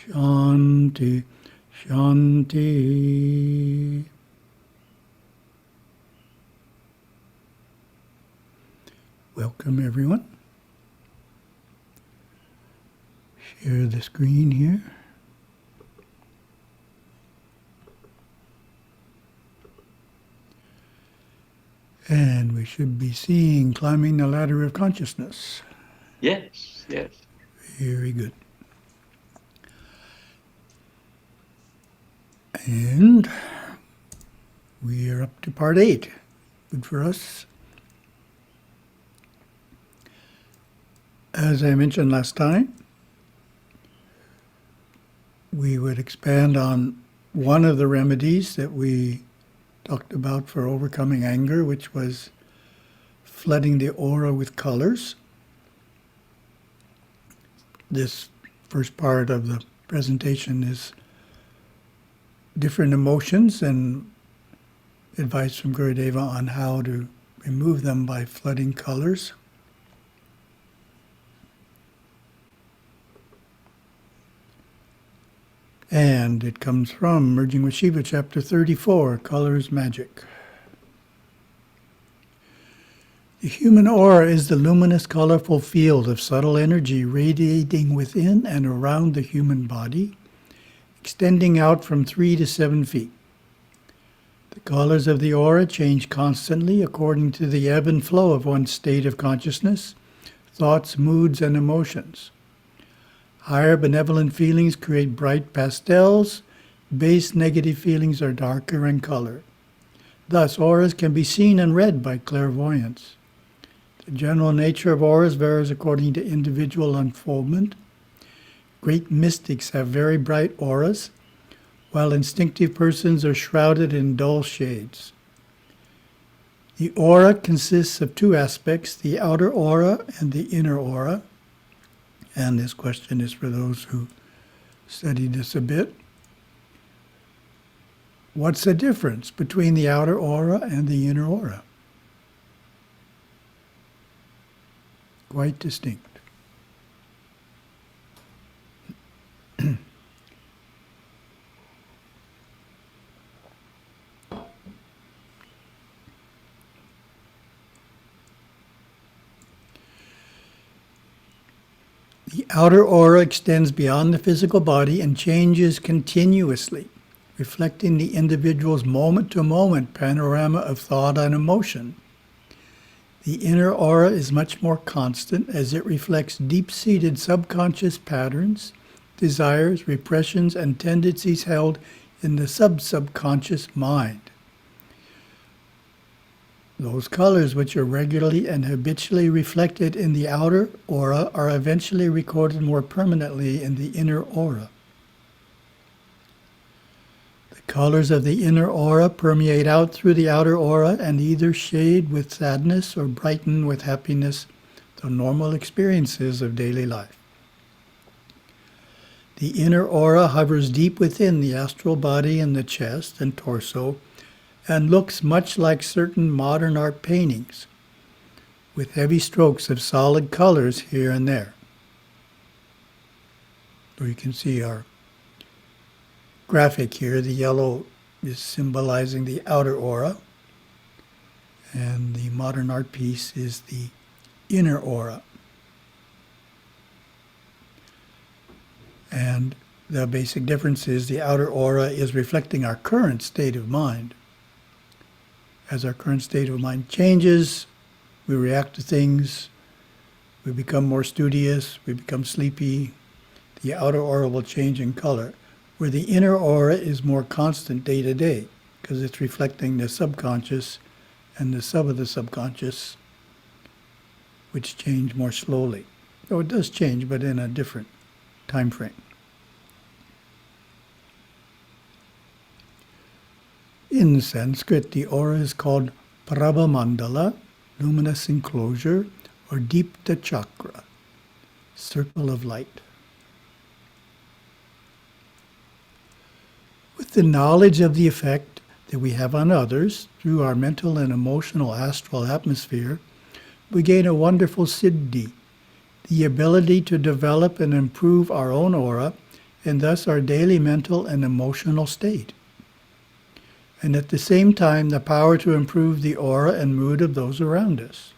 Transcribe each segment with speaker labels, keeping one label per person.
Speaker 1: Shanti, Shanti. Welcome everyone. Share the screen here. And we should be seeing Climbing the Ladder of Consciousness.
Speaker 2: Yes, yes.
Speaker 1: Very good. And we are up to part 8. Good for us. As I mentioned last time, we would expand on one of the remedies that we talked about for overcoming anger, which was flooding the aura with colors. This first part of the presentation is different emotions and advice from Gurudeva on how to remove them by flooding colors. And it comes from Merging with Shiva, chapter 34, Colors Magic. The human aura is the luminous, colorful field of subtle energy radiating within and around the human body, extending out from 3 to 7 feet. The colors of the aura change constantly according to the ebb and flow of one's state of consciousness, thoughts, moods, and emotions. Higher benevolent feelings create bright pastels. Base negative feelings are darker in color. Thus, auras can be seen and read by clairvoyance. The general nature of auras varies according to individual unfoldment. Great mystics have very bright auras, while instinctive persons are shrouded in dull shades. The aura consists of 2 aspects, the outer aura and the inner aura. And this question is for those who studied this a bit. What's the difference between the outer aura and the inner aura? Quite distinct. The outer aura extends beyond the physical body and changes continuously, reflecting the individual's moment-to-moment panorama of thought and emotion. The inner aura is much more constant as it reflects deep-seated subconscious patterns, desires, repressions, and tendencies held in the sub-subconscious mind. Those colors which are regularly and habitually reflected in the outer aura are eventually recorded more permanently in the inner aura. The colors of the inner aura permeate out through the outer aura and either shade with sadness or brighten with happiness the normal experiences of daily life. The inner aura hovers deep within the astral body and the chest and torso, and looks much like certain modern art paintings, with heavy strokes of solid colors here and there. So you can see our graphic here. The yellow is symbolizing the outer aura, and the modern art piece is the inner aura. And the basic difference is the outer aura is reflecting our current state of mind. As our current state of mind changes, we react to things, we become more studious, we become sleepy. The outer aura will change in color, where the inner aura is more constant day to day, because it's reflecting the subconscious and the sub of the subconscious, which change more slowly. So it does change, but in a different time frame. In Sanskrit, the aura is called Prabhamandala, luminous enclosure, or Deepta Chakra, circle of light. With the knowledge of the effect that we have on others through our mental and emotional astral atmosphere, we gain a wonderful siddhi, the ability to develop and improve our own aura and thus our daily mental and emotional state. And at the same time, the power to improve the aura and mood of those around us.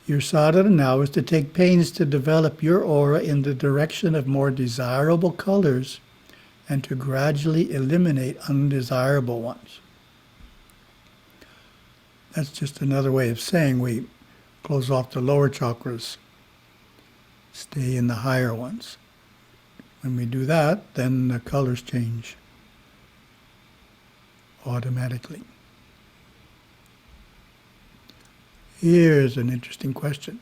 Speaker 1: Your sadhana now is to take pains to develop your aura in the direction of more desirable colors and to gradually eliminate undesirable ones. That's just another way of saying we close off the lower chakras, stay in the higher ones. When we do that, then the colors change automatically. Here's an interesting question.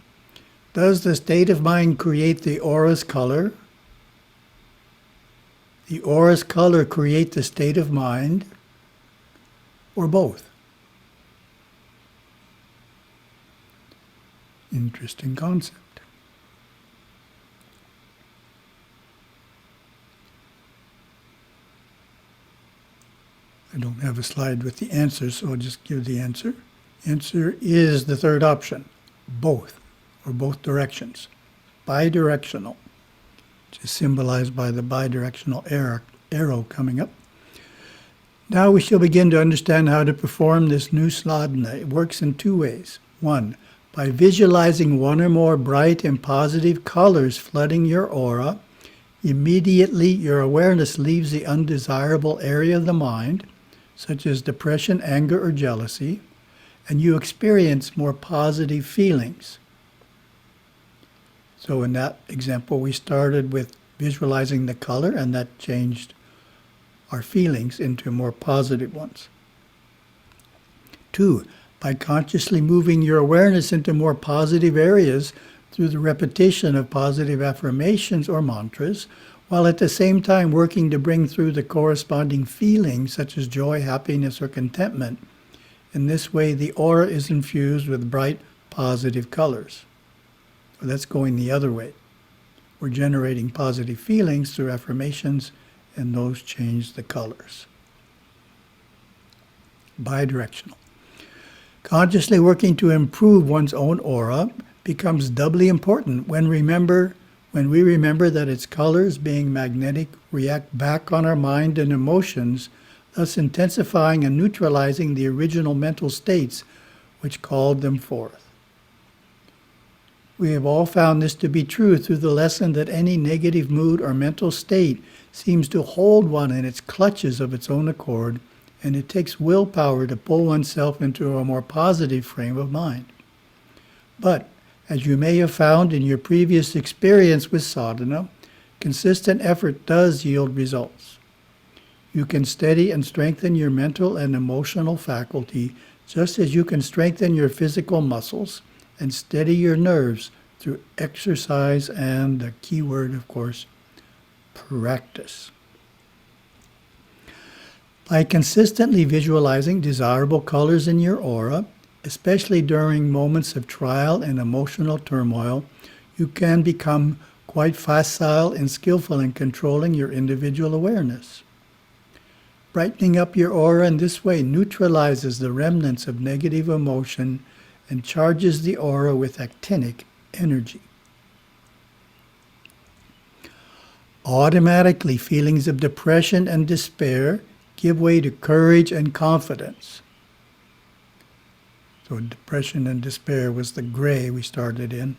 Speaker 1: Does the state of mind create the aura's color? The aura's color create the state of mind, or both? Interesting concept. I don't have a slide with the answer, so I'll just give the answer. Answer is the third option, both, or both directions. Bidirectional, which is symbolized by the bidirectional arrow coming up. Now we shall begin to understand how to perform this new sadhana. It works in two ways. One, by visualizing one or more bright and positive colors flooding your aura, immediately your awareness leaves the undesirable area of the mind, such as depression, anger, or jealousy, and you experience more positive feelings. So in that example, we started with visualizing the color, and that changed our feelings into more positive ones. 2, by consciously moving your awareness into more positive areas through the repetition of positive affirmations or mantras, while at the same time working to bring through the corresponding feelings such as joy, happiness, or contentment. In this way, the aura is infused with bright, positive colors. So that's going the other way. We're generating positive feelings through affirmations, and those change the colors. Bidirectional. Consciously working to improve one's own aura becomes doubly important when we remember that its colors, being magnetic, react back on our mind and emotions, thus intensifying and neutralizing the original mental states which called them forth. We have all found this to be true through the lesson that any negative mood or mental state seems to hold one in its clutches of its own accord, and it takes willpower to pull oneself into a more positive frame of mind. But, as you may have found in your previous experience with sadhana, consistent effort does yield results. You can steady and strengthen your mental and emotional faculty just as you can strengthen your physical muscles and steady your nerves through exercise and, the key word, of course, practice. By consistently visualizing desirable colors in your aura, especially during moments of trial and emotional turmoil, you can become quite facile and skillful in controlling your individual awareness. Brightening up your aura in this way neutralizes the remnants of negative emotion and charges the aura with actinic energy. Automatically, feelings of depression and despair give way to courage and confidence. So depression and despair was the gray we started in.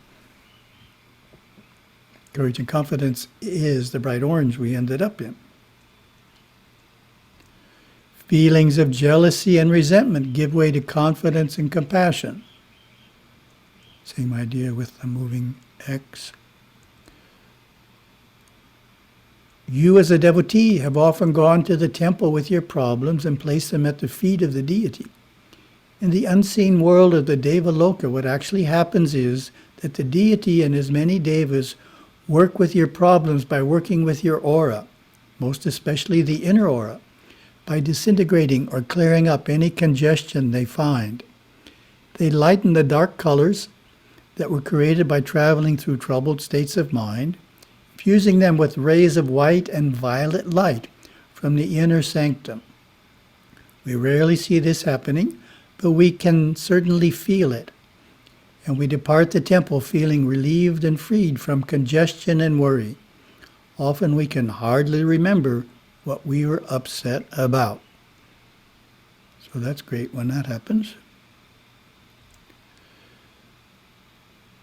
Speaker 1: Courage and confidence is the bright orange we ended up in. Feelings of jealousy and resentment give way to confidence and compassion. Same idea with the moving X. You as a devotee have often gone to the temple with your problems and placed them at the feet of the deity. In the unseen world of the Devaloka, what actually happens is that the deity and his many devas work with your problems by working with your aura, most especially the inner aura, by disintegrating or clearing up any congestion they find. They lighten the dark colors that were created by traveling through troubled states of mind, fusing them with rays of white and violet light from the inner sanctum. We rarely see this happening, but we can certainly feel it. And we depart the temple feeling relieved and freed from congestion and worry. Often we can hardly remember what we were upset about. So that's great when that happens.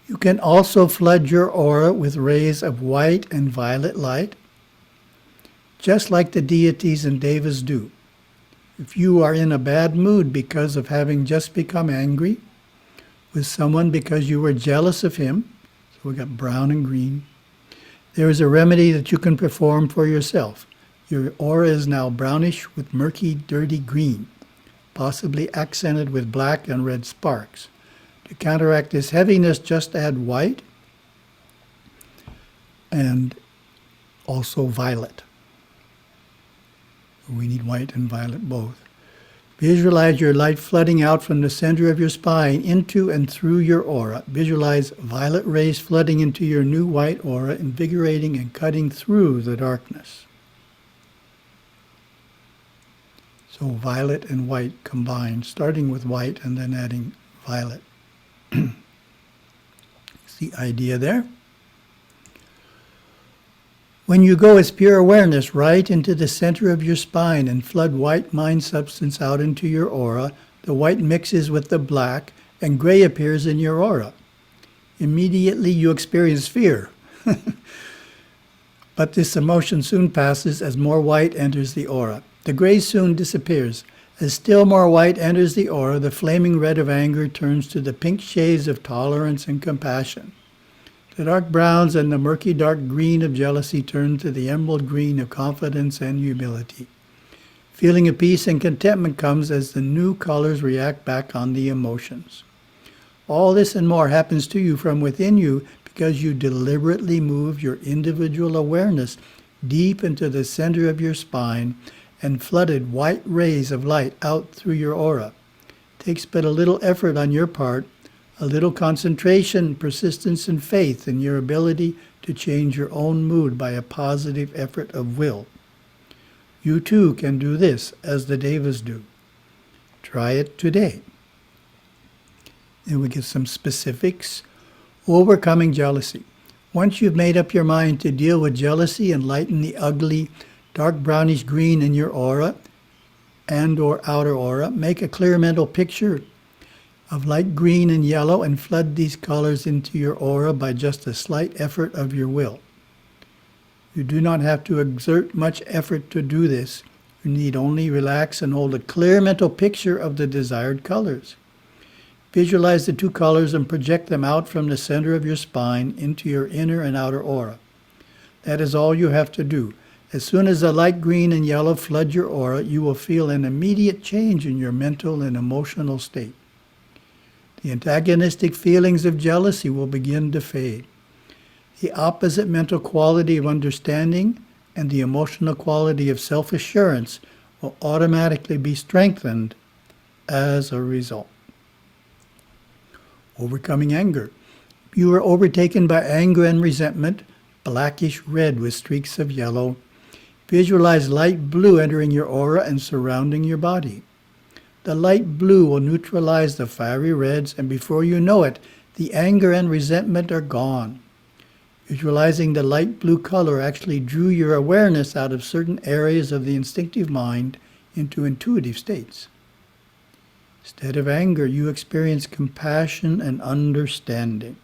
Speaker 1: You can also flood your aura with rays of white and violet light, just like the deities and devas do. If you are in a bad mood because of having just become angry with someone because you were jealous of him, so we got brown and green, there is a remedy that you can perform for yourself. Your aura is now brownish with murky, dirty green, possibly accented with black and red sparks. To counteract this heaviness, just add white and also violet. We need white and violet both. Visualize your light flooding out from the center of your spine into and through your aura. Visualize violet rays flooding into your new white aura, invigorating and cutting through the darkness. So violet and white combined, starting with white and then adding violet. See the idea there? When you go as pure awareness right into the center of your spine and flood white mind substance out into your aura, the white mixes with the black and gray appears in your aura. Immediately you experience fear. But this emotion soon passes as more white enters the aura. The gray soon disappears. As still more white enters the aura, the flaming red of anger turns to the pink shades of tolerance and compassion. The dark browns and the murky dark green of jealousy turn to the emerald green of confidence and humility. Feeling of peace and contentment comes as the new colors react back on the emotions. All this and more happens to you from within you because you deliberately move your individual awareness deep into the center of your spine and flooded white rays of light out through your aura. It takes but a little effort on your part, a little concentration, persistence, and faith in your ability to change your own mood by a positive effort of will. You too can do this as the devas do. Try it today. Then we get some specifics. Overcoming jealousy. Once you've made up your mind to deal with jealousy and lighten the ugly, dark brownish green in your aura and or outer aura, make a clear mental picture of light green and yellow and flood these colors into your aura by just a slight effort of your will. You do not have to exert much effort to do this. You need only relax and hold a clear mental picture of the desired colors. Visualize the two colors and project them out from the center of your spine into your inner and outer aura. That is all you have to do. As soon as the light green and yellow flood your aura, you will feel an immediate change in your mental and emotional state. The antagonistic feelings of jealousy will begin to fade. The opposite mental quality of understanding and the emotional quality of self-assurance will automatically be strengthened as a result. Overcoming anger. You are overtaken by anger and resentment, blackish red with streaks of yellow. Visualize light blue entering your aura and surrounding your body. The light blue will neutralize the fiery reds, and before you know it, the anger and resentment are gone. Visualizing the light blue color actually drew your awareness out of certain areas of the instinctive mind into intuitive states. Instead of anger, you experience compassion and understanding.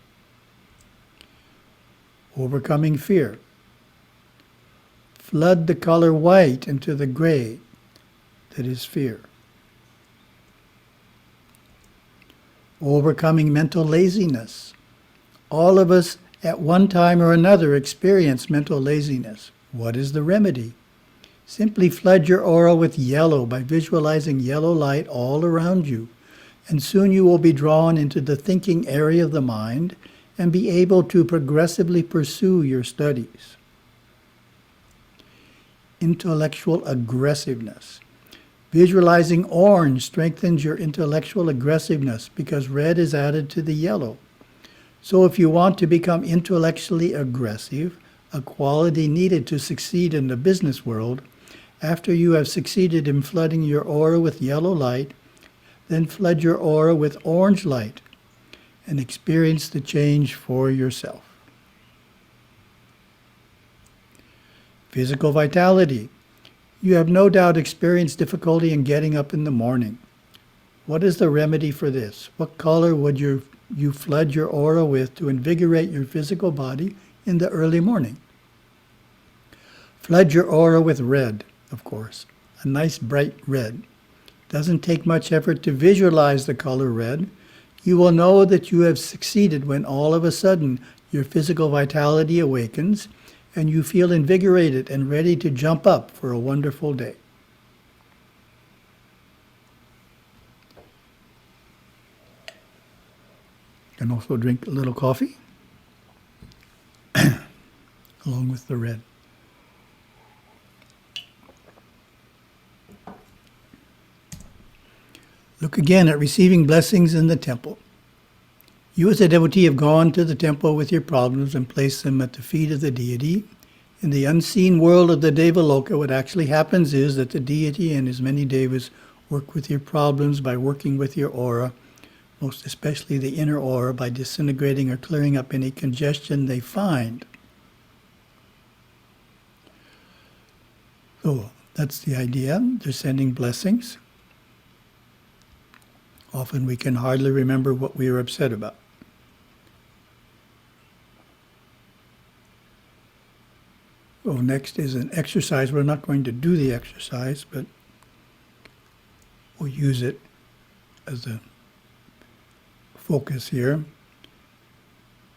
Speaker 1: Overcoming fear. Flood the color white into the gray that is fear. Overcoming mental laziness. All of us at one time or another experience mental laziness. What is the remedy? Simply flood your aura with yellow by visualizing yellow light all around you, and soon you will be drawn into the thinking area of the mind and be able to progressively pursue your studies. Intellectual aggressiveness. Visualizing orange strengthens your intellectual aggressiveness because red is added to the yellow. So if you want to become intellectually aggressive, a quality needed to succeed in the business world, after you have succeeded in flooding your aura with yellow light, then flood your aura with orange light and experience the change for yourself. Physical vitality. You have no doubt experienced difficulty in getting up in the morning. What is the remedy for this? What color would you flood your aura with to invigorate your physical body in the early morning? Flood your aura with red, of course, a nice bright red. Doesn't take much effort to visualize the color red. You will know that you have succeeded when all of a sudden your physical vitality awakens and you feel invigorated and ready to jump up for a wonderful day. You can also drink a little coffee along with the red. Look again at receiving blessings in the temple. You as a devotee have gone to the temple with your problems and placed them at the feet of the deity. In the unseen world of the Devaloka, what actually happens is that the deity and his many devas work with your problems by working with your aura, most especially the inner aura, by disintegrating or clearing up any congestion they find. So that's the idea. They're sending blessings. Often we can hardly remember what we were upset about. So next is an exercise. We're not going to do the exercise, but we'll use it as a focus here.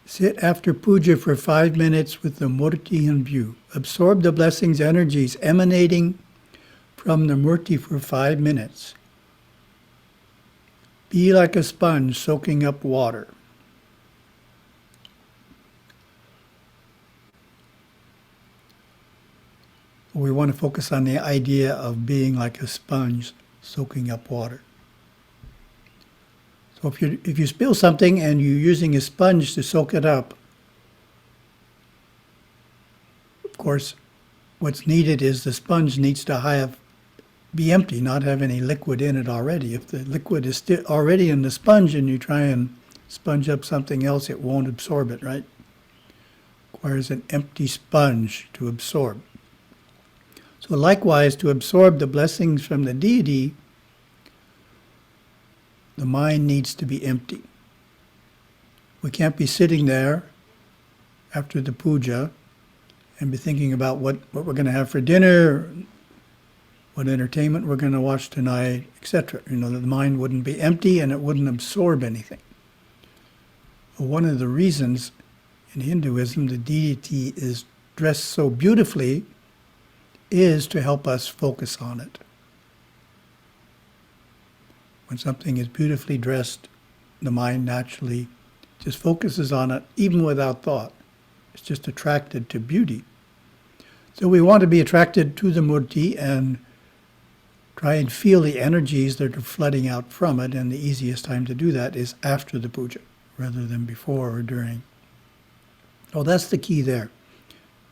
Speaker 1: Sit after puja for 5 minutes with the murti in view. Absorb the blessings energies emanating from the murti for 5 minutes. Be like a sponge soaking up water. We want to focus on the idea of being like a sponge soaking up water. So if you spill something and you're using a sponge to soak it up, of course, what's needed is the sponge needs to be empty, not have any liquid in it already. If the liquid is still already in the sponge and you try and sponge up something else, it won't absorb it, right? Requires an empty sponge to absorb. So likewise, to absorb the blessings from the deity, the mind needs to be empty. We can't be sitting there after the puja and be thinking about what we're going to have for dinner, what entertainment we're going to watch tonight, etc. The mind wouldn't be empty and it wouldn't absorb anything. Well, one of the reasons in Hinduism the deity is dressed so beautifully is to help us focus on it. When something is beautifully dressed, the mind naturally just focuses on it, even without thought. It's just attracted to beauty. So we want to be attracted to the murti and try and feel the energies that are flooding out from it, and the easiest time to do that is after the puja, rather than before or during. Oh, that's the key there.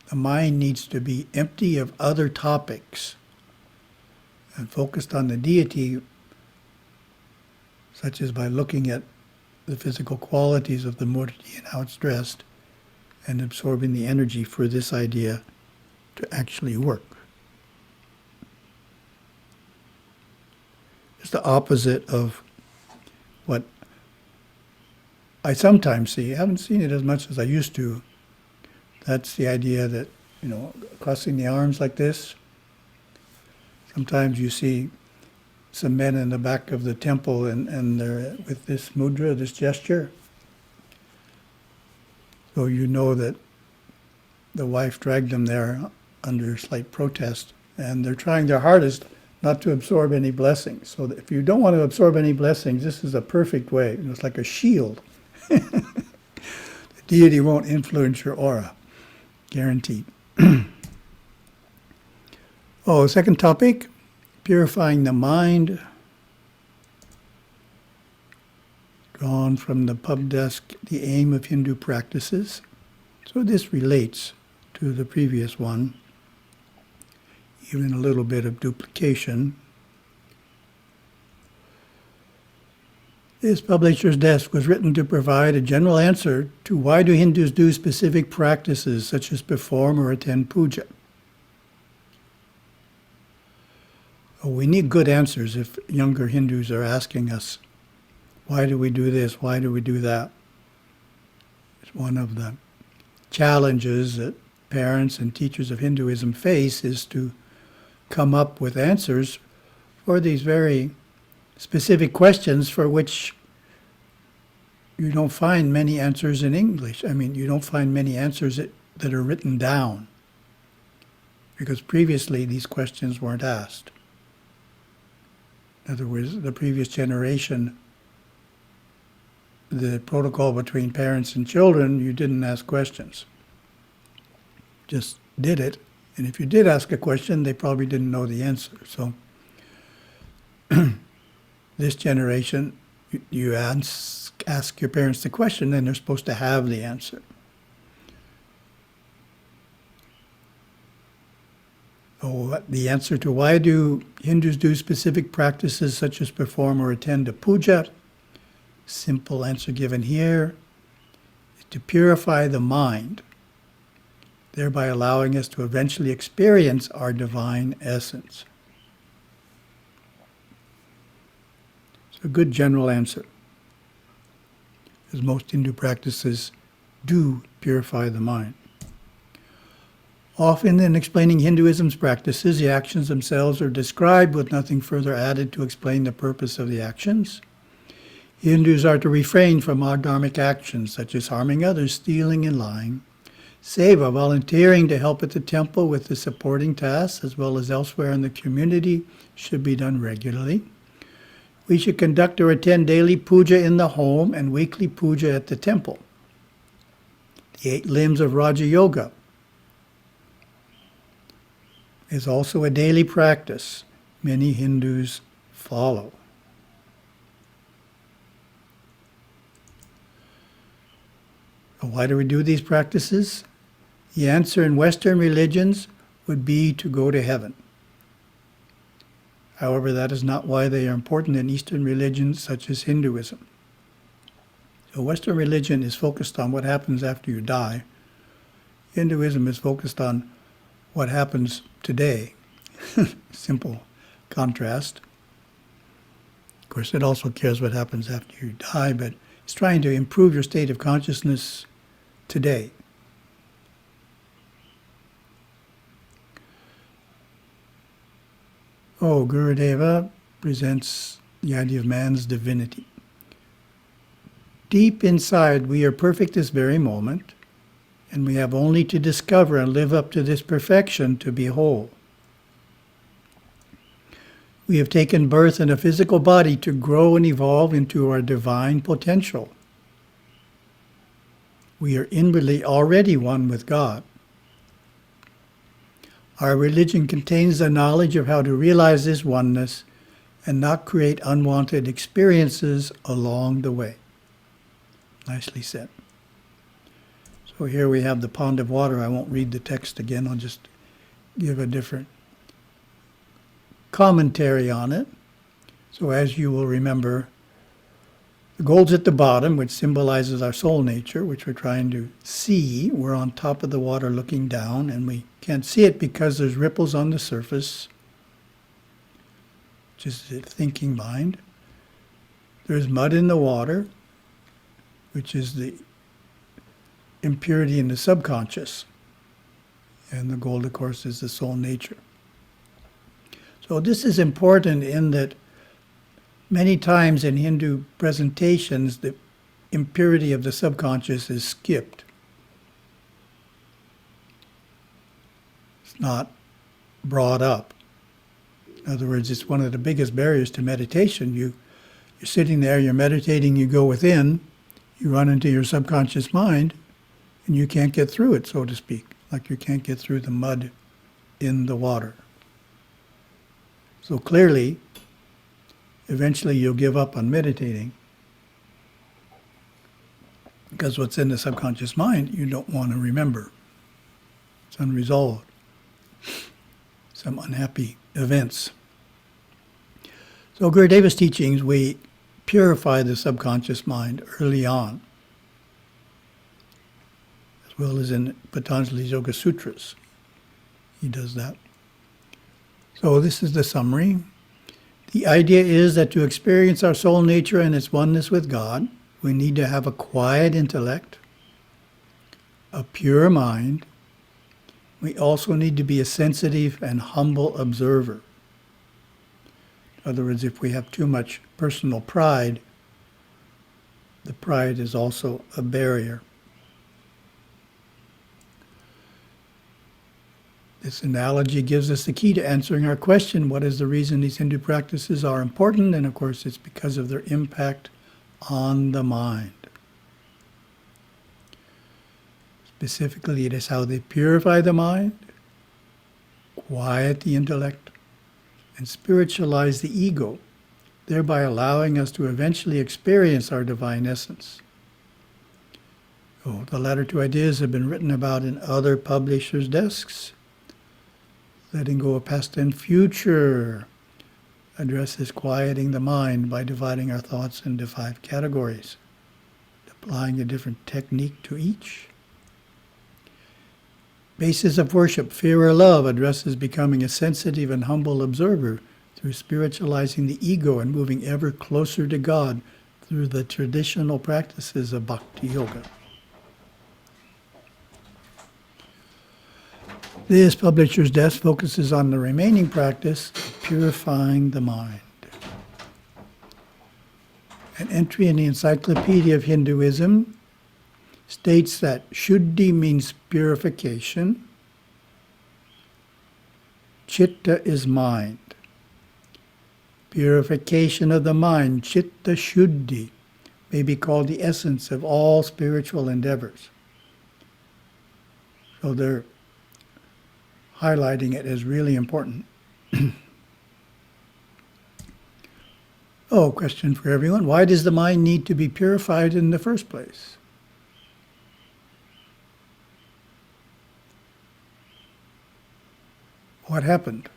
Speaker 1: The mind needs to be empty of other topics and focused on the deity, such as by looking at the physical qualities of the murti and how it's dressed, and absorbing the energy for this idea to actually work. It's the opposite of what I sometimes see. I haven't seen it as much as I used to. That's the idea that, crossing the arms like this. Sometimes you see some men in the back of the temple and they're with this mudra, this gesture. So you know that the wife dragged them there under slight protest, and they're trying their hardest not to absorb any blessings. So if you don't want to absorb any blessings, this is a perfect way. It's like a shield. The deity won't influence your aura. Guaranteed. Second topic, purifying the mind. Drawn from the pub desk, the aim of Hindu practices. So this relates to the previous one, even a little bit of duplication. This publisher's desk was written to provide a general answer to why do Hindus do specific practices such as perform or attend puja. Oh, we need good answers if younger Hindus are asking us, why do we do this? Why do we do that? It's one of the challenges that parents and teachers of Hinduism face, is to come up with answers for these very specific questions for which you don't find many answers in English. I mean, you don't find many answers that are written down, because previously these questions weren't asked. In other words, the previous generation, the protocol between parents and children, you didn't ask questions. Just did it. And if you did ask a question, they probably didn't know the answer. So this generation, you ask your parents the question, and they're supposed to have the answer. The answer to why do Hindus do specific practices such as perform or attend a puja, simple answer given here, is to purify the mind, thereby allowing us to eventually experience our divine essence. It's a good general answer, as most Hindu practices do purify the mind. Often in explaining Hinduism's practices, the actions themselves are described with nothing further added to explain the purpose of the actions. Hindus are to refrain from adharmic actions such as harming others, stealing, and lying. Seva, volunteering to help at the temple with the supporting tasks as well as elsewhere in the community, should be done regularly. We should conduct or attend daily puja in the home and weekly puja at the temple. The 8 limbs of Raja Yoga is also a daily practice many Hindus follow. Why do we do these practices? The answer in Western religions would be to go to heaven. However, that is not why they are important in Eastern religions such as Hinduism. So Western religion is focused on what happens after you die. Hinduism is focused on what happens today. Simple contrast. Of course, it also cares what happens after you die, but it's trying to improve your state of consciousness today. Gurudeva presents the idea of man's divinity. Deep inside, we are perfect this very moment, and we have only to discover and live up to this perfection to be whole. We have taken birth in a physical body to grow and evolve into our divine potential. We are inwardly already one with God. Our religion contains the knowledge of how to realize this oneness and not create unwanted experiences along the way. Nicely said. So here we have the pond of water. I won't read the text again. I'll just give a different commentary on it. So as you will remember, the gold's at the bottom, which symbolizes our soul nature, which we're trying to see. We're on top of the water looking down, and we can't see it because there's ripples on the surface, which is the thinking mind. There's mud in the water, which is the impurity in the subconscious. And the gold, of course, is the soul nature. So this is important in that many times in Hindu presentations, the impurity of the subconscious is skipped. It's not brought up. In other words, it's one of the biggest barriers to meditation. You're sitting there, you're meditating, you go within, you run into your subconscious mind, and you can't get through it, so to speak, like you can't get through the mud in the water. So clearly, eventually you'll give up on meditating because what's in the subconscious mind you don't want to remember. It's unresolved. Some unhappy events. So Gurudeva's teachings, we purify the subconscious mind early on, as well as in Patanjali's Yoga Sutras. He does that. So this is the summary. The idea is that to experience our soul nature and its oneness with God, we need to have a quiet intellect, a pure mind. We also need to be a sensitive and humble observer. In other words, if we have too much personal pride, the pride is also a barrier. This analogy gives us the key to answering our question, what is the reason these Hindu practices are important? And of course, it's because of their impact on the mind. Specifically, it is how they purify the mind, quiet the intellect, and spiritualize the ego, thereby allowing us to eventually experience our divine essence. The latter two ideas have been written about in other publishers' desks. Letting go of past and future addresses quieting the mind by dividing our thoughts into 5 categories, applying a different technique to each. Basis of worship, fear or love, addresses becoming a sensitive and humble observer through spiritualizing the ego and moving ever closer to God through the traditional practices of Bhakti Yoga. This publisher's desk focuses on the remaining practice of purifying the mind. An entry in the Encyclopedia of Hinduism states that Shuddhi means purification. Chitta is mind. Purification of the mind, Chitta Shuddhi, may be called the essence of all spiritual endeavors. So they're highlighting it as really important. Question for everyone. Why does the mind need to be purified in the first place? What happened?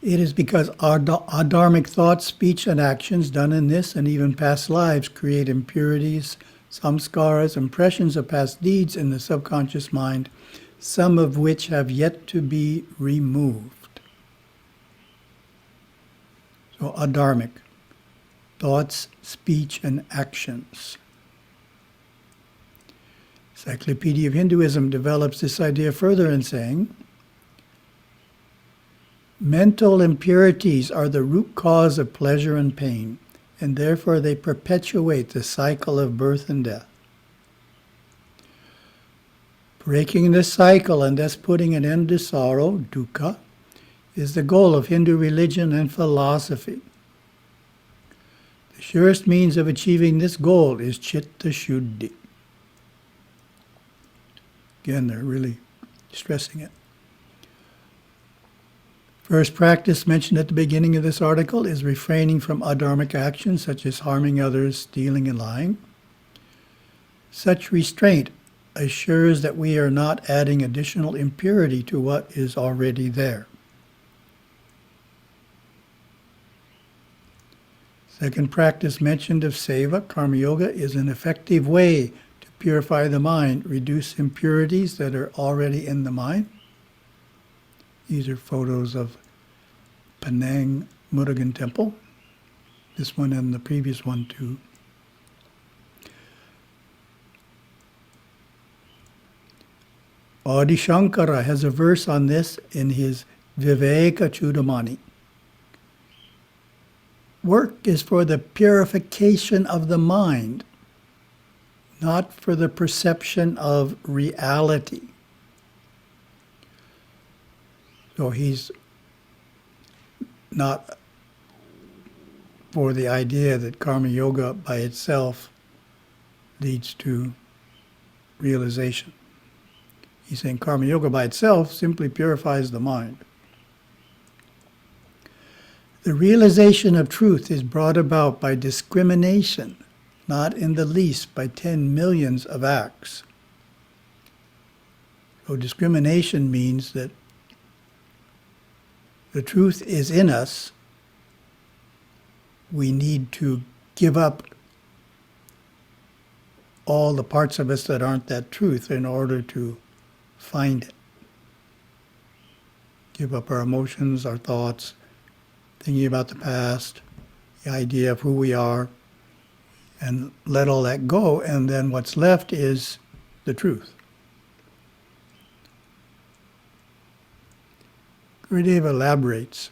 Speaker 1: It is because our adharmic thoughts, speech, and actions done in this and even past lives create impurities, samskaras, impressions of past deeds in the subconscious mind, some of which have yet to be removed. So adharmic, thoughts, speech, and actions. Encyclopedia of Hinduism develops this idea further in saying, mental impurities are the root cause of pleasure and pain, and therefore they perpetuate the cycle of birth and death. Breaking this cycle and thus putting an end to sorrow, dukkha, is the goal of Hindu religion and philosophy. The surest means of achieving this goal is Chitta Shuddhi. Again, they're really stressing it. First practice mentioned at the beginning of this article is refraining from adharmic actions such as harming others, stealing, and lying. Such restraint assures that we are not adding additional impurity to what is already there. Second practice mentioned of seva, karma yoga, is an effective way to purify the mind, reduce impurities that are already in the mind. These are photos of Penang Murugan Temple. This one and the previous one too. Adi Shankara has a verse on this in his Viveka Chudamani. Work is for the purification of the mind, not for the perception of reality. So he's not for the idea that karma yoga by itself leads to realization. He's saying karma yoga by itself simply purifies the mind. The realization of truth is brought about by discrimination, not in the least by 10 millions of acts. So discrimination means that the truth is in us. We need to give up all the parts of us that aren't that truth in order to find it. Give up our emotions, our thoughts, thinking about the past, the idea of who we are, and let all that go, and then what's left is the truth. Gurudev elaborates.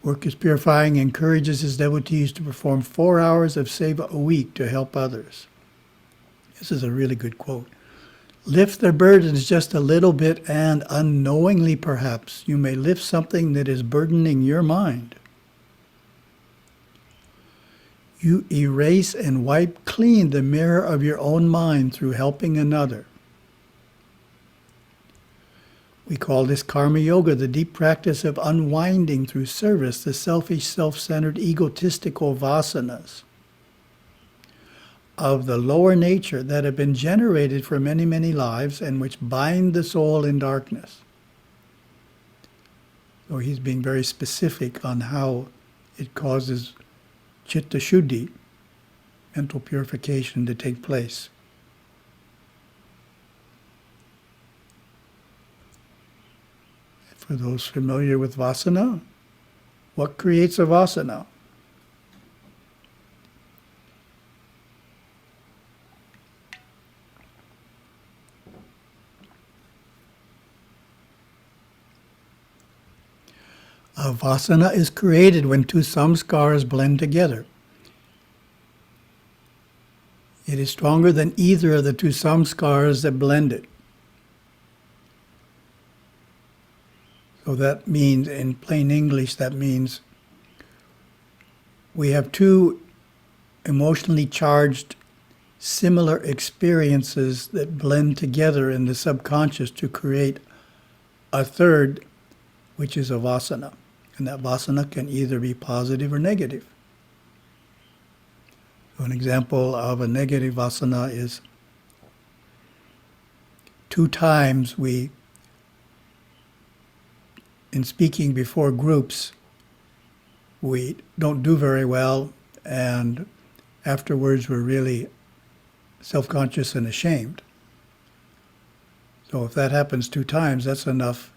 Speaker 1: Work is purifying, encourages his devotees to perform 4 hours of seva a week to help others. This is a really good quote. Lift their burdens just a little bit, and unknowingly perhaps you may lift something that is burdening your mind. You erase and wipe clean the mirror of your own mind through helping another. We call this karma yoga, the deep practice of unwinding through service the selfish, self-centered, egotistical vasanas of the lower nature that have been generated for many, many lives and which bind the soul in darkness. So he's being very specific on how it causes Chitta Shuddhi, mental purification, to take place. For those familiar with vasana, what creates a vasana? A vasana is created when two samskaras blend together. It is stronger than either of the two samskaras that blend it. So that means, in plain English, that means we have two emotionally charged, similar experiences that blend together in the subconscious to create a third, which is a vasana. And that vasana can either be positive or negative. So an example of a negative vasana is 2 times in speaking before groups, we don't do very well, and afterwards we're really self-conscious and ashamed. So if that happens 2 times, that's enough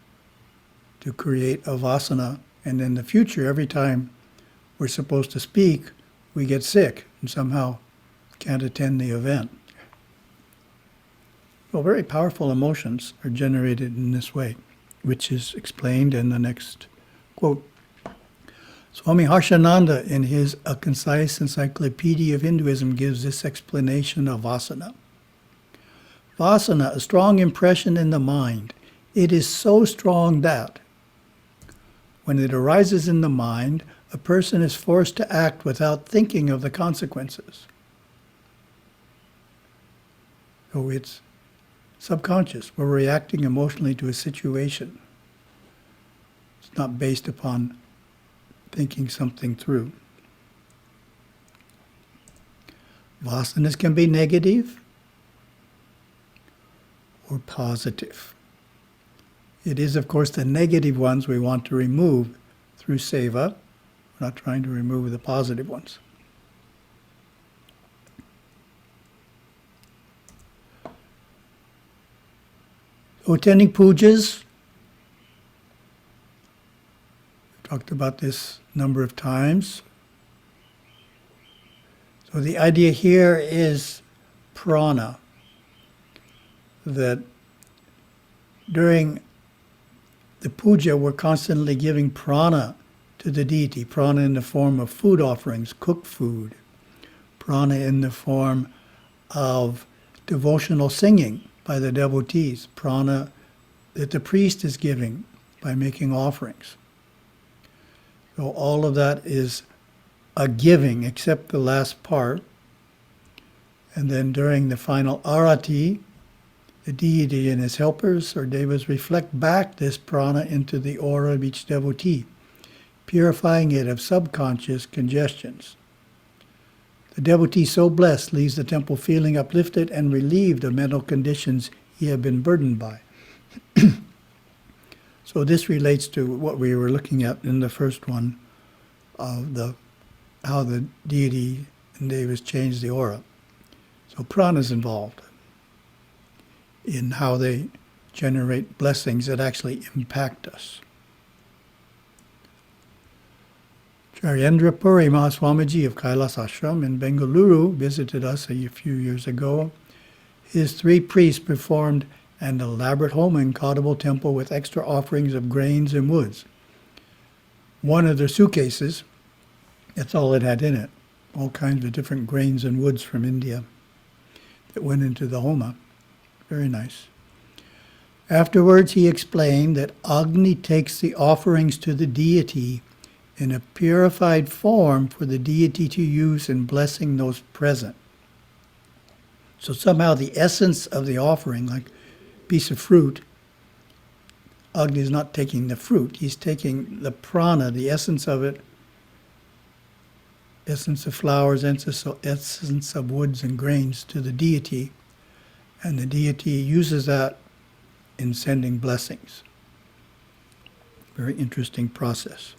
Speaker 1: to create a vasana. And in the future, every time we're supposed to speak, we get sick and somehow can't attend the event. Well, very powerful emotions are generated in this way, which is explained in the next quote. Swami Harshananda, in his A Concise Encyclopedia of Hinduism, gives this explanation of vasana. Vasana, a strong impression in the mind. It is so strong that when it arises in the mind, a person is forced to act without thinking of the consequences. So it's subconscious. We're reacting emotionally to a situation. It's not based upon thinking something through. Vasanas can be negative or positive. It is, of course, the negative ones we want to remove through seva. We're not trying to remove the positive ones. So attending pujas, we've talked about this a number of times. So the idea here is prana, that during the puja we're constantly giving prana to the deity, prana in the form of food offerings, cooked food, prana in the form of devotional singing by the devotees, prana that the priest is giving by making offerings. So all of that is a giving, except the last part. And then during the final arati, the deity and his helpers or devas reflect back this prana into the aura of each devotee, purifying it of subconscious congestions. The devotee so blessed leaves the temple feeling uplifted and relieved of mental conditions he had been burdened by. So this relates to what we were looking at in the first one, of how the deity and devas change the aura. So prana is involved in how they generate blessings that actually impact us. Charyendra Puri Mahaswamiji of Kailas Ashram in Bengaluru visited us a few years ago. His 3 priests performed an elaborate home in Kadable temple with extra offerings of grains and woods. One of their suitcases, that's all it had in it, all kinds of different grains and woods from India that went into the homa. Very nice. Afterwards, he explained that Agni takes the offerings to the deity in a purified form for the deity to use in blessing those present. So somehow the essence of the offering, like a piece of fruit, Agni is not taking the fruit, he's taking the prana, the essence of it, essence of flowers, essence of woods and grains to the deity, and the deity uses that in sending blessings. Very interesting process.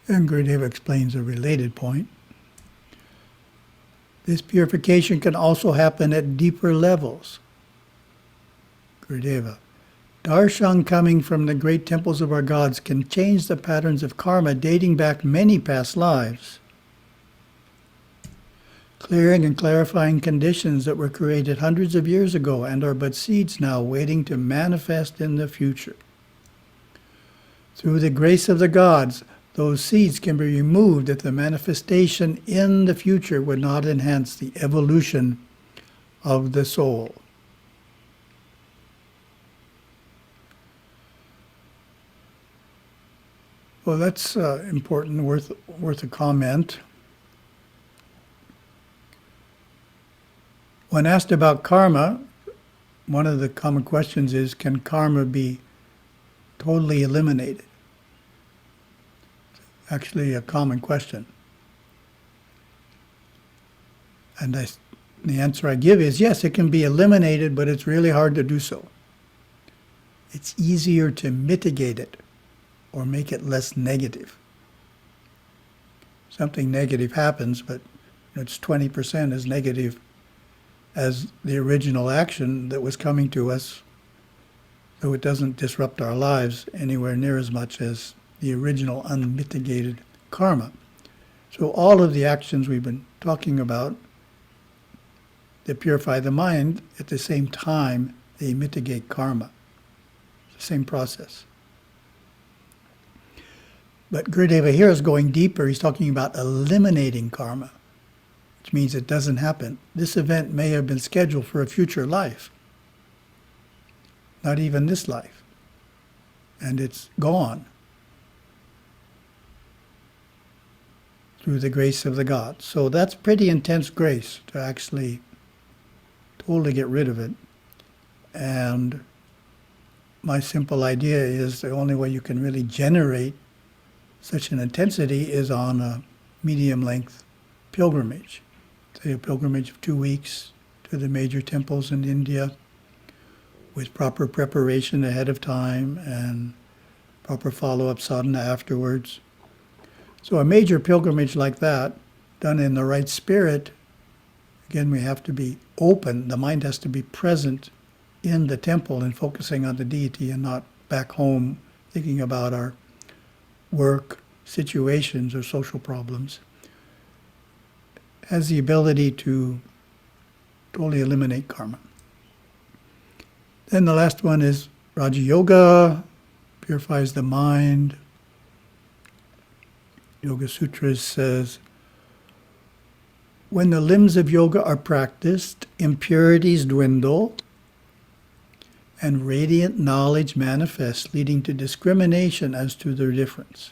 Speaker 1: And Gurudeva explains a related point. This purification can also happen at deeper levels. Gurudeva, darshan coming from the great temples of our gods can change the patterns of karma dating back many past lives, clearing and clarifying conditions that were created hundreds of years ago and are but seeds now waiting to manifest in the future. Through the grace of the gods, those seeds can be removed if the manifestation in the future would not enhance the evolution of the soul. Well, that's important, worth a comment. When asked about karma, one of the common questions is, can karma be totally eliminated? Actually, a common question. And the answer I give is, yes, it can be eliminated, but it's really hard to do so. It's easier to mitigate it or make it less negative. Something negative happens, but it's 20% as negative as the original action that was coming to us, so it doesn't disrupt our lives anywhere near as much as the original unmitigated karma. So all of the actions we've been talking about that purify the mind, at the same time, they mitigate karma. It's the same process. But Gurudeva here is going deeper. He's talking about eliminating karma, which means it doesn't happen. This event may have been scheduled for a future life, not even this life, and it's gone through the grace of the gods. So that's pretty intense grace to actually totally get rid of it. And my simple idea is the only way you can really generate such an intensity is on a medium-length pilgrimage. Say a pilgrimage of 2 weeks to the major temples in India with proper preparation ahead of time and proper follow-up sadhana afterwards. So a major pilgrimage like that, done in the right spirit, again, we have to be open. The mind has to be present in the temple and focusing on the deity and not back home thinking about our work, situations, or social problems, has the ability to totally eliminate karma. Then the last one is Raja Yoga, purifies the mind. Yoga Sutras says, when the limbs of yoga are practiced, impurities dwindle, and radiant knowledge manifests, leading to discrimination as to their difference.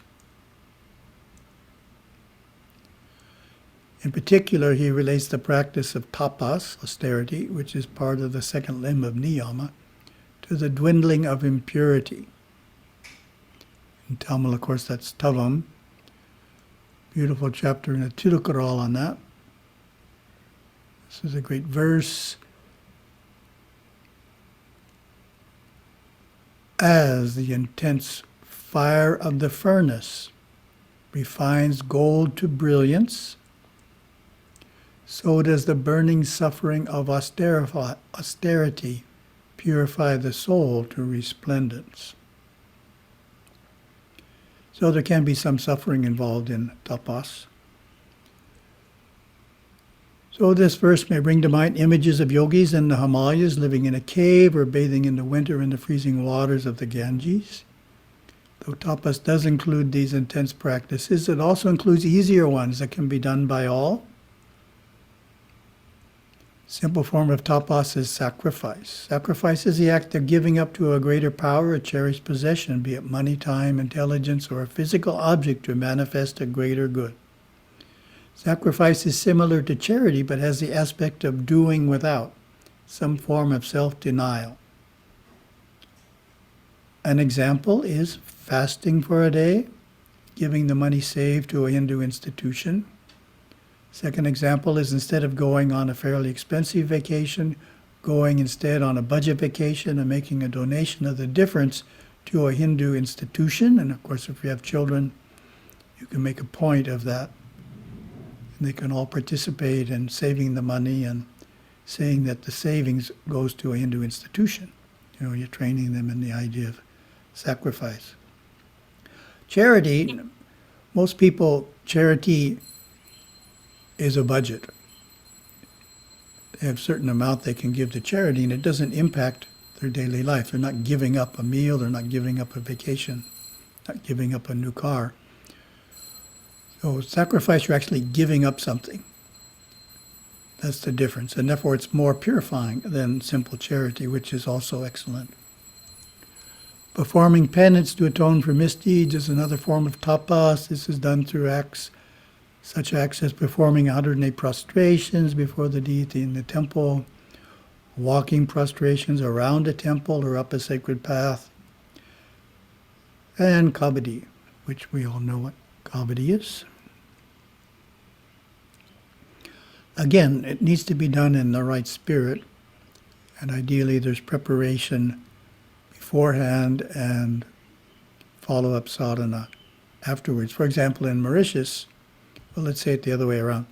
Speaker 1: In particular, he relates the practice of tapas, austerity, which is part of the second limb of niyama, to the dwindling of impurity. In Tamil, of course, that's tavam. Beautiful chapter in the Tirukural on that. This is a great verse. As the intense fire of the furnace refines gold to brilliance, so does the burning suffering of austerity purify the soul to resplendence. So there can be some suffering involved in tapas. So this verse may bring to mind images of yogis in the Himalayas living in a cave or bathing in the winter in the freezing waters of the Ganges. Though tapas does include these intense practices, it also includes easier ones that can be done by all. Simple form of tapas is sacrifice. Sacrifice is the act of giving up to a greater power a cherished possession, be it money, time, intelligence, or a physical object to manifest a greater good. Sacrifice is similar to charity, but has the aspect of doing without, some form of self-denial. An example is fasting for a day, giving the money saved to a Hindu institution. Second example is instead of going on a fairly expensive vacation, going instead on a budget vacation and making a donation of the difference to a Hindu institution. And of course, if you have children, you can make a point of that. And they can all participate in saving the money and saying that the savings goes to a Hindu institution. You know, you're training them in the idea of sacrifice. Charity, most people, charity is a budget. They have a certain amount they can give to charity, and it doesn't impact their daily life. They're not giving up a meal, they're not giving up a vacation, not giving up a new car. So sacrifice, you're actually giving up something. That's the difference. And therefore it's more purifying than simple charity, which is also excellent. Performing penance to atone for misdeeds is another form of tapas. This is done through such acts as performing 108 prostrations before the deity in the temple, walking prostrations around a temple or up a sacred path, and kavadi, which we all know what kavadi is. Again, it needs to be done in the right spirit, and ideally there's preparation beforehand and follow-up sadhana afterwards. For example, in Mauritius, well, let's say it the other way around.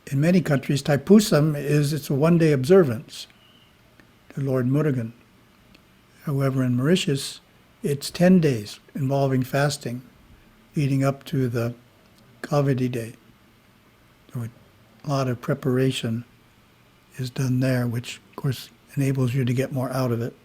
Speaker 1: In many countries, Taipusam it's a one-day observance to Lord Murugan. However, in Mauritius, it's 10 days involving fasting leading up to the Kavadi day. So a lot of preparation is done there, which of course enables you to get more out of it.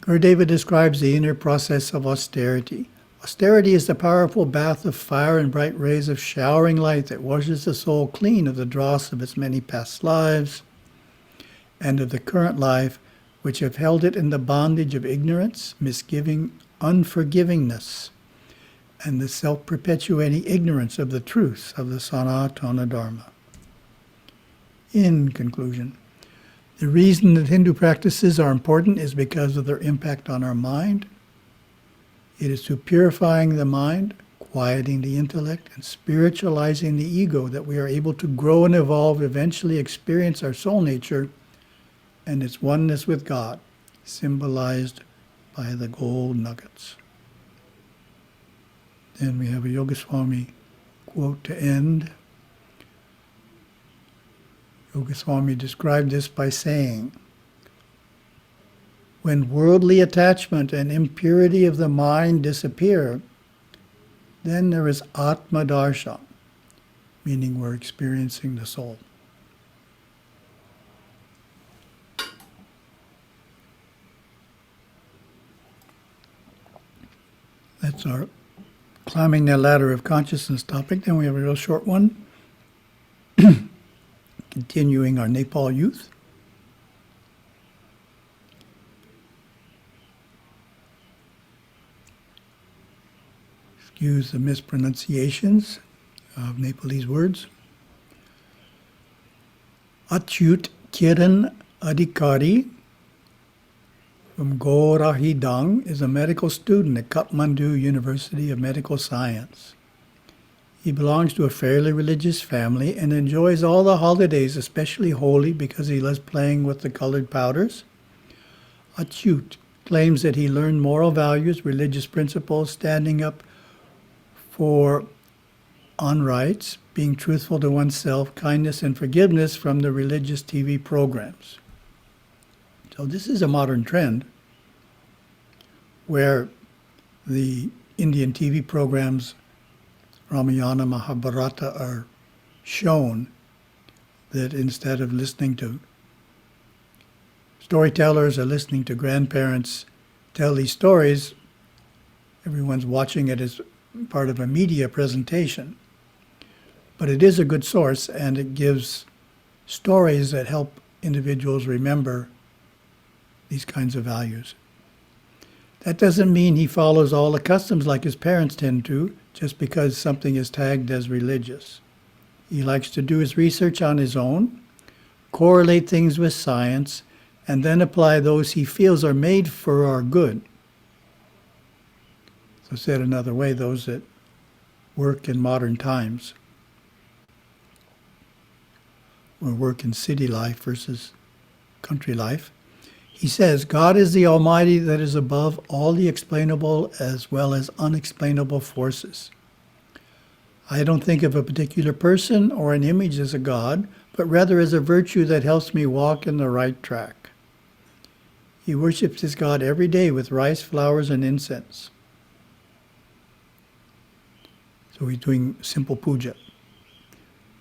Speaker 1: Gurudeva describes the inner process of austerity. Austerity is the powerful bath of fire and bright rays of showering light that washes the soul clean of the dross of its many past lives and of the current life, which have held it in the bondage of ignorance, misgiving, unforgivingness, and the self-perpetuating ignorance of the truth of the Sanatana Dharma. In conclusion, the reason that Hindu practices are important is because of their impact on our mind. It is through purifying the mind, quieting the intellect, and spiritualizing the ego that we are able to grow and evolve, eventually experience our soul nature and its oneness with God, symbolized by the gold nuggets. Then we have a Yogaswami quote to end. Yogaswami described this by saying, "When worldly attachment and impurity of the mind disappear, then there is Atma Darshan," meaning we're experiencing the soul. That's our climbing the ladder of consciousness topic. Then we have a real short one. Continuing our Nepal youth. Excuse the mispronunciations of Nepalese words. Achyut Kiran Adhikari from Gorahidang is a medical student at Kathmandu University of Medical Science. He belongs to a fairly religious family and enjoys all the holidays, especially Holi, because he loves playing with the colored powders. Achyut claims that he learned moral values, religious principles, standing up for on rights, being truthful to oneself, kindness and forgiveness from the religious TV programs. So this is a modern trend where the Indian TV programs, Ramayana, Mahabharata, are shown that instead of listening to storytellers or listening to grandparents tell these stories, everyone's watching it as part of a media presentation. But it is a good source, and it gives stories that help individuals remember these kinds of values. That doesn't mean he follows all the customs like his parents tend to, just because something is tagged as religious. He likes to do his research on his own, correlate things with science, and then apply those he feels are made for our good. So said another way, those that work in modern times, or work in city life versus country life. He says, God is the Almighty that is above all the explainable as well as unexplainable forces. I don't think of a particular person or an image as a God, but rather as a virtue that helps me walk in the right track. He worships his God every day with rice, flowers, and incense. So he's doing simple puja.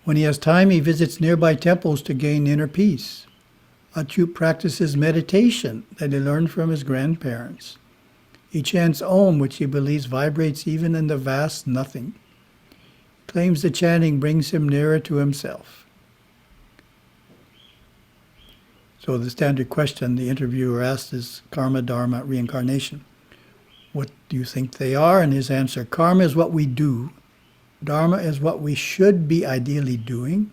Speaker 1: When he has time, he visits nearby temples to gain inner peace. Achyut practices meditation that he learned from his grandparents. He chants Om, which he believes vibrates even in the vast nothing. Claims the chanting brings him nearer to himself. So the standard question the interviewer asked is karma, dharma, reincarnation. What do you think they are? And his answer, karma is what we do. Dharma is what we should be ideally doing.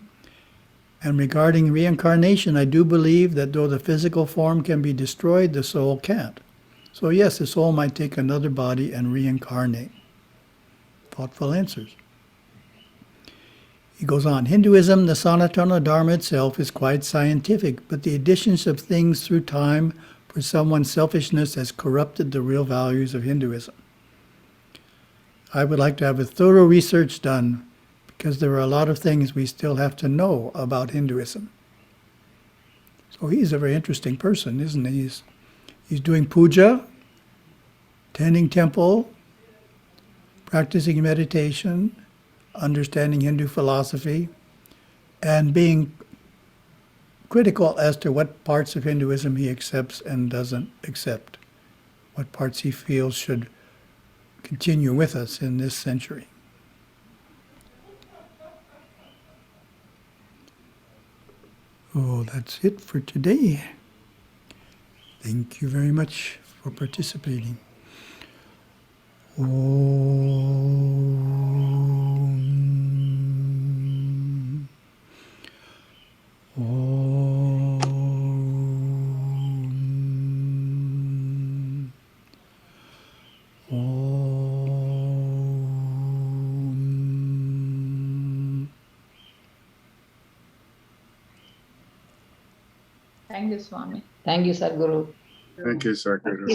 Speaker 1: And regarding reincarnation, I do believe that though the physical form can be destroyed, the soul can't. So yes, the soul might take another body and reincarnate. Thoughtful answers. He goes on, Hinduism, the Sanatana Dharma itself, is quite scientific, but the additions of things through time for someone's selfishness has corrupted the real values of Hinduism. I would like to have a thorough research done because there are a lot of things we still have to know about Hinduism. So he's a very interesting person, isn't he? He's doing puja, tending temple, practicing meditation, understanding Hindu philosophy, and being critical as to what parts of Hinduism he accepts and doesn't accept, what parts he feels should continue with us in this century. Oh, that's it for today. Thank you very much for participating. Om. Om. Om.
Speaker 3: Thank you, Swami. Thank you, Sadhguru.
Speaker 4: Thank you, Satguru.